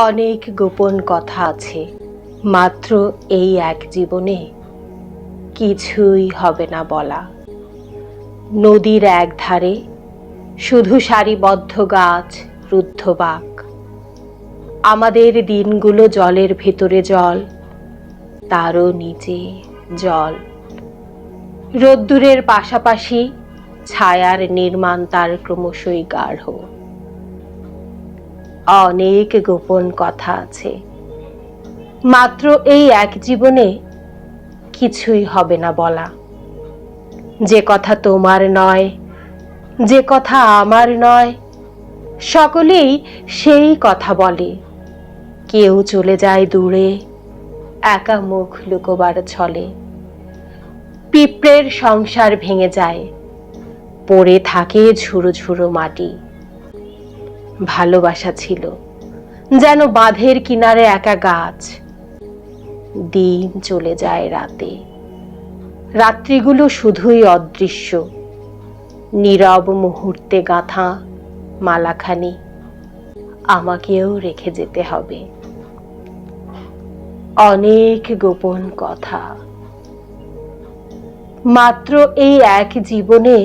অনেক গোপন কথা আছে, মাত্র এই এক জীবনে কিছুই হবে না বলা। নদীর এক ধারে শুধু সারিবদ্ধ গাছ, রুদ্ধ বাঁক। আমাদের দিনগুলো জলের ভেতরে জল, তারও নিচে জল। রোদ্দুরের পাশাপাশি ছায়ার নির্মাণ তার ক্রমশই গাঢ়। অনেক গোপন কথা আছে, মাত্র এই এক জীবনে কিছুই হবে না বলা। যে কথা তোমার নয়, যে কথা আমার নয়, সকলেই সেই কথা বলে। কেউ চলে যায় দূরে, একা মুখ লুকোবার ছলে। পিঁপড়ের সংসার ভেঙে যায়, পড়ে থাকে ঝুড়ো ঝুড়ো মাটি। ভালোবাসা ছিল যেন বাঁধের কিনারে একা গাছ। দিন চলে যায় রাতে, রাত্রিগুলো শুধুই অদৃশ্য। নীরব মুহূর্তে গাঁথা মালাখানি আমাকেও রেখে যেতে হবে। অনেক গোপন কথা, মাত্র এই এক জীবনে